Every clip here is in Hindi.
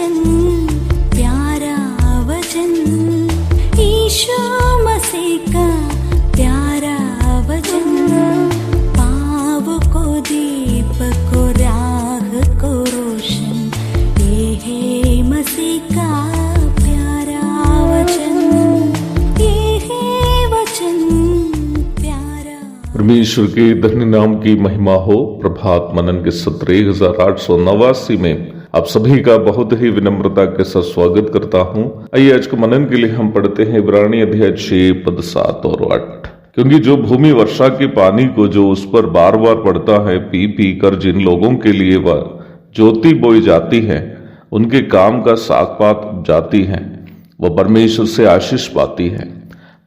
वचन, प्यारा वचन, यीशु मसीह का प्यारा वचन, पाव को दीप को राह को रोशन, ये है मसीह का प्यारा वचन, ये है वचन प्यारा। परमेश्वर के धन्य नाम की महिमा हो। प्रभात मनन के सत्र 1889 में आप सभी का बहुत ही विनम्रता के साथ स्वागत करता हूं। आइए आज के मनन के लिए हम पढ़ते हैं इब्रानी अध्याय 6 पद 7 और 8। क्योंकि जो भूमि वर्षा के पानी को जो उस पर बार बार पड़ता है, पी पी कर जिन लोगों के लिए वह ज्योति बोई जाती है, उनके काम का सागपात उपजाती है, वह परमेश्वर से आशीष पाती है।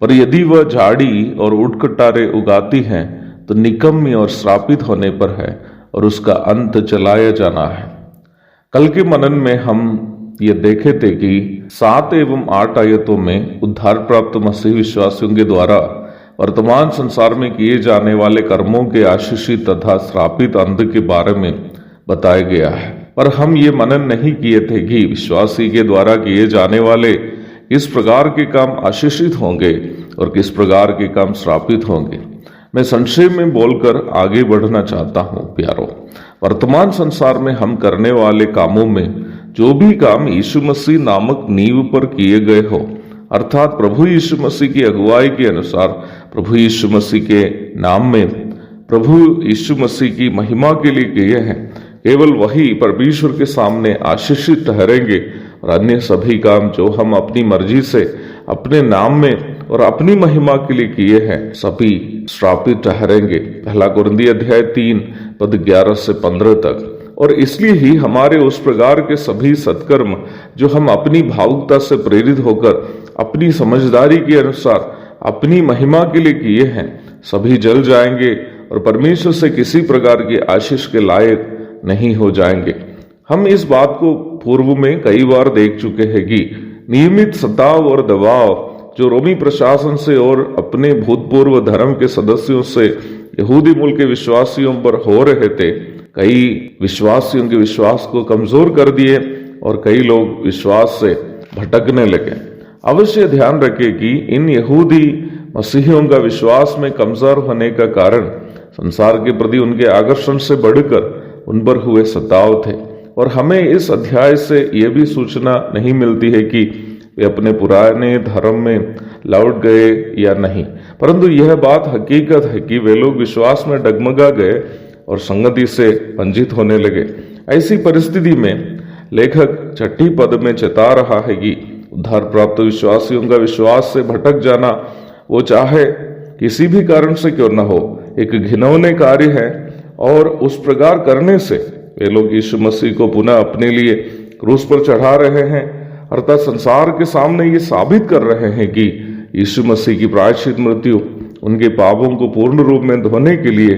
पर यदि वह झाड़ी और उटकटारे उगाती है तो निकम्मी और श्रापित होने पर है और उसका अंत जलाया जाना है। कल के मनन में हम ये देखे थे कि 7 एवं 8 आयतों में उद्धार प्राप्त मसीह विश्वासियों के द्वारा वर्तमान संसार में किए जाने वाले कर्मों के आशीषित तथा श्रापित अंत के बारे में बताया गया है। पर हम ये मनन नहीं किए थे कि विश्वासी के द्वारा किए जाने वाले किस प्रकार के काम आशीषित होंगे और किस प्रकार के काम श्रापित होंगे। मैं संक्षेप में बोलकर आगे बढ़ना चाहता हूं। प्यारो, वर्तमान संसार में हम करने वाले कामों में जो भी काम यीशु मसीह नामक नींव पर किए गए हो, अर्थात प्रभु यीशु मसीह की अगुवाई के अनुसार प्रभु यीशु मसीह के नाम में प्रभु यीशु मसीह की महिमा के लिए किए हैं, केवल वही परमेश्वर के सामने आशीषित ठहरेंगे। और अन्य सभी काम जो हम अपनी मर्जी से अपने नाम में और अपनी महिमा के लिए किए हैं, सभी श्रापित ठहरेंगे। पहला कुरिन्थी अध्याय 3 पद 11 से 15 तक। और इसलिए ही हमारे उस प्रकार के सभी सत्कर्म जो हम अपनी भावुकता से प्रेरित होकर अपनी समझदारी के अनुसार अपनी महिमा के लिए किए हैं, सभी जल जाएंगे और परमेश्वर से किसी प्रकार की आशीष के लायक नहीं हो जाएंगे। हम इस बात को पूर्व में कई बार देख चुके हैं कि नियमित सताव और दबाव जो रोमी प्रशासन से और अपने भूतपूर्व धर्म के सदस्यों से यहूदी मूल के विश्वासियों पर हो रहे थे, कई विश्वासियों के विश्वास को कमजोर कर दिए और कई लोग विश्वास से भटकने लगे। अवश्य ध्यान रखें कि इन यहूदी मसीहियों का विश्वास में कमजोर होने का कारण संसार के प्रति उनके आकर्षण से बढ़कर उन पर हुए सताव थे। और हमें इस अध्याय से यह भी सूचना नहीं मिलती है कि वे अपने पुराने धर्म में लौट गए या नहीं, परंतु यह बात हकीकत है कि वे लोग विश्वास में डगमगा गए और संगति से वंचित होने लगे। ऐसी परिस्थिति में लेखक 6 पद में चेता रहा है कि उद्धार प्राप्त विश्वासियों का विश्वास से भटक जाना, वो चाहे किसी भी कारण से क्यों न हो, एक घिनौने कार्य है। और उस प्रकार करने से वे लोग यीशु मसीह को पुनः अपने लिए क्रूस पर चढ़ा रहे हैं, अर्थात संसार के सामने ये साबित कर रहे हैं कि यीशु मसीह की प्रायश्चित मृत्यु उनके पापों को पूर्ण रूप में धोने के लिए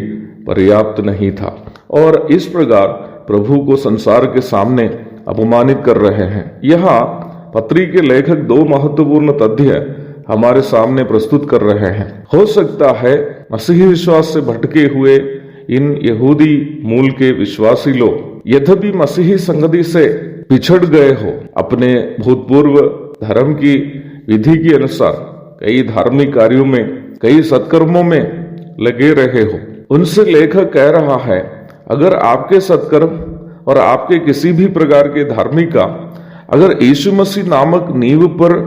पर्याप्त नहीं था, और इस प्रकार प्रभु को संसार के सामने अपमानित कर रहे हैं। यहाँ पत्री के लेखक 2 महत्वपूर्ण तथ्य हमारे सामने प्रस्तुत कर रहे हैं। हो सकता है मसीही विश्वास से भटके हुए इन यहूदी मूल के विश्वासी लोग यद्यपि मसीही संगति से पिछड़ गए हो, अपने भूतपूर्व धर्म की विधि के अनुसार कई धार्मिक कार्यों में, कई सत्कर्मों में लगे रहे हो। उनसे लेखक कह रहा है, अगर आपके सत्कर्म और आपके किसी भी प्रकार के धार्मिक काम अगर यीशु मसीह नामक नींव पर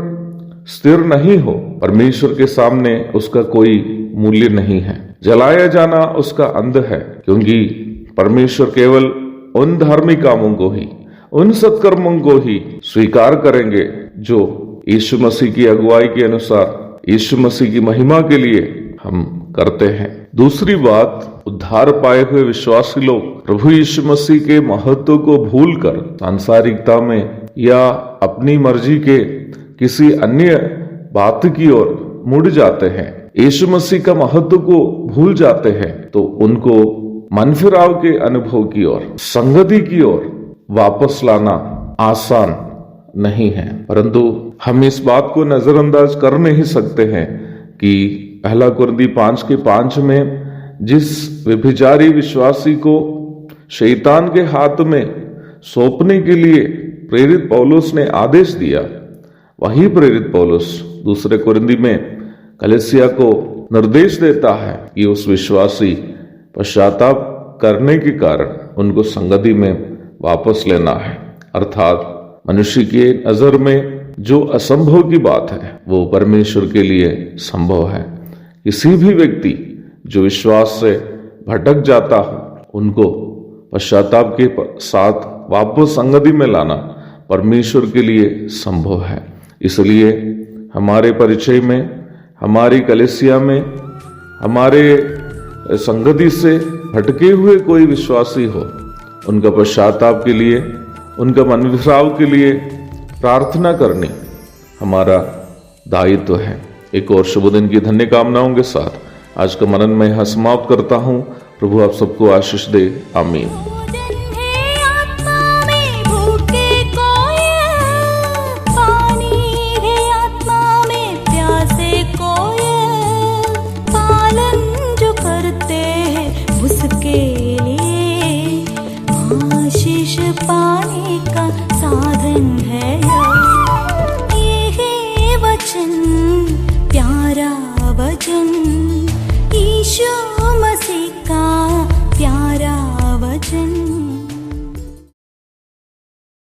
स्थिर नहीं हो, परमेश्वर के सामने उसका कोई मूल्य नहीं है। जलाया जाना उसका अंत है, क्योंकि परमेश्वर केवल उन धार्मिक कामों को ही, उन सत्कर्मों को ही स्वीकार करेंगे जो यीशु मसीह की अगुवाई के अनुसार यीशु मसीह की महिमा के लिए हम करते हैं। दूसरी बात, उद्धार पाए हुए विश्वासी लोग प्रभु यीशु मसीह के महत्व को भूलकर सांसारिकता में या अपनी मर्जी के किसी अन्य बात की ओर मुड़ जाते हैं, यीशु मसीह का महत्व को भूल जाते हैं, तो उनको मनफिराव के अनुभव की ओर, संगति की ओर वापस लाना आसान नहीं है। परंतु हम इस बात को नजरअंदाज कर नहीं सकते हैं कि पहला कुरिन्थी 5:5 में जिस व्यभिचारी विश्वासी को शैतान के हाथ में सौंपने के लिए प्रेरित पौलुस ने आदेश दिया, वही प्रेरित पौलुस दूसरे कुरिन्दी में कलीसिया को निर्देश देता है कि उस विश्वासी पश्चाताप करने के कारण उनको संगति में वापस लेना है। अर्थात मनुष्य की नजर में जो असंभव की बात है वो परमेश्वर के लिए संभव है। किसी भी व्यक्ति जो विश्वास से भटक जाता हो उनको पश्चाताप के साथ वापस संगति में लाना परमेश्वर के लिए संभव है। इसलिए हमारे परिचय में, हमारी कलीसिया में, हमारे संगति से भटके हुए कोई विश्वासी हो, उनका पश्चाताप के लिए, उनका मन विसाव के लिए प्रार्थना करनी हमारा दायित्व है। एक और शुभ दिन की धन्य कामनाओं के साथ आज का मनन मैं यहाँ समाप्त करता हूँ। प्रभु आप सबको आशीष दे। आमीन। पाने का साधन है ये वचन, प्यारा वचन ईशो